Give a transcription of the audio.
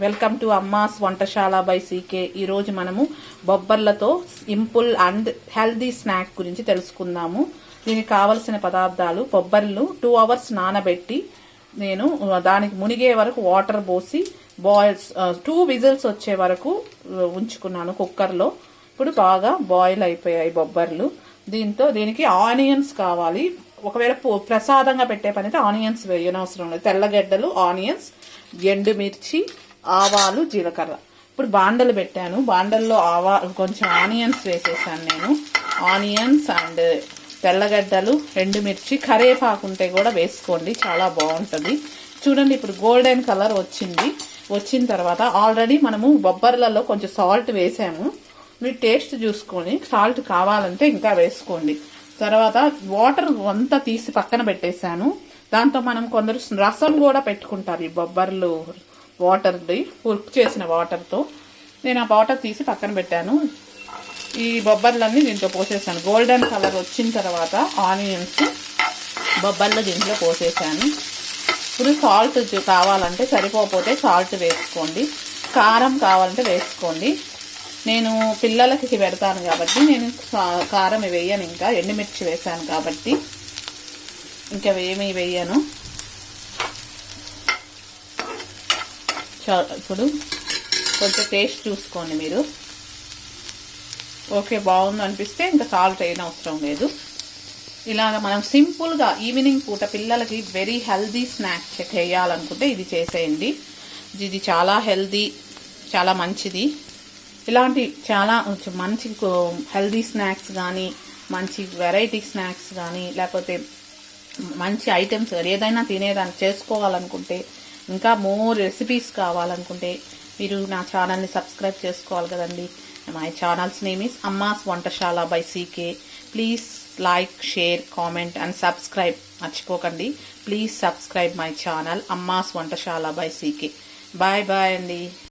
Welcome to Amma's Vantasala by CK. ఈరోజు మనము బొబ్బర్లతో సింపుల్ అండ్ హెల్దీ స్నాక్ గురించి తెలుసుకుందాము. దీనికి కావలసిన పదార్థాలు: బొబ్బర్లు 2 hours నానబెట్టి నేను దానికి మునిగే వరకు వాటర్ పోసి బాయిల్స్ 2 విజిల్స్ వచ్చే వరకు ఉంచుకున్నాను కుక్కర్లో. ఇప్పుడు బాగా బాయిల్ అయిపోయాయి బొబ్బర్లు. దీనికి ఆనియన్స్ కావాలి. ఒకవేళ ప్రసాదంగా పెట్టే పని అయితే ఆనియన్స్ వేయనవసరం లేదు. తెల్లగడ్డలు, ఆనియన్స్, ఎండుమిర్చి, ఆవాలు, జీలకర్ర. ఇప్పుడు బాండలు పెట్టాను. బాండల్లో కొంచెం ఆనియన్స్ వేసేసాను నేను. ఆనియన్స్ అండ్ తెల్లగడ్డలు, ఎండుమిర్చి, కరివేపాకు ఉంటే కూడా వేసుకోండి, చాలా బాగుంటుంది. చూడండి, ఇప్పుడు గోల్డెన్ కలర్ వచ్చిన తర్వాత ఆల్రెడీ మనము బొబ్బర్లలో కొంచెం సాల్ట్ వేసాము. మీరు టేస్ట్ చూసుకొని సాల్ట్ కావాలంటే ఇంకా వేసుకోండి. తర్వాత వాటర్ అంతా తీసి పక్కన పెట్టేశాను. దాంతో మనం కొందరు రసం కూడా పెట్టుకుంటారు ఈ బొబ్బర్లు వాటర్ది, కుక్ చేసిన వాటర్తో. నేను ఆ వాటర్ తీసి పక్కన పెట్టాను. ఈ బొబ్బర్లన్నీ దీంట్లో పోసేసాను. గోల్డెన్ కలర్ వచ్చిన తర్వాత ఆనియన్స్ బొబ్బర్లు దీంట్లో పోసేసాను. ఇప్పుడు సాల్ట్ కావాలంటే, సరిపోతే సాల్ట్ వేసుకోండి. కారం కావాలంటే వేసుకోండి. నేను పిల్లలకి పెడతాను కాబట్టి నేను కారం వేయను. ఇంకా ఎండుమిర్చి వేసాను కాబట్టి ఇంకా ఏమీ వేయను. ఇప్పుడు కొంచెం టేస్ట్ చూసుకోండి మీరు. ఓకే, బాగుంది అనిపిస్తే ఇంకా సాల్ట్ అవసరం లేదు. ఇలాగ మనం సింపుల్గా ఈవినింగ్ పూట పిల్లలకి వెరీ హెల్దీ స్నాక్ చేయాలనుకుంటే ఇది చేసేయండి. ఇది చాలా హెల్దీ, చాలా మంచిది. ఇలాంటి చాలా మంచి హెల్దీ స్నాక్స్ కానీ, మంచి వెరైటీ స్నాక్స్ కానీ, లేకపోతే మంచి ఐటమ్స్ ఏదైనా తినేదాన్ని చేసుకోవాలనుకుంటే, ఇంకా మోర్ రెసిపీస్ కావాలనుకుంటే మీరు నా ఛానల్ని సబ్స్క్రైబ్ చేసుకోవాలి కదండి. My channels name is Amma's Vantasala by CK. Please like, share, comment and subscribe మర్చిపోకండి. Please subscribe my channel Amma's Vantasala by CK. Bye bye అండి.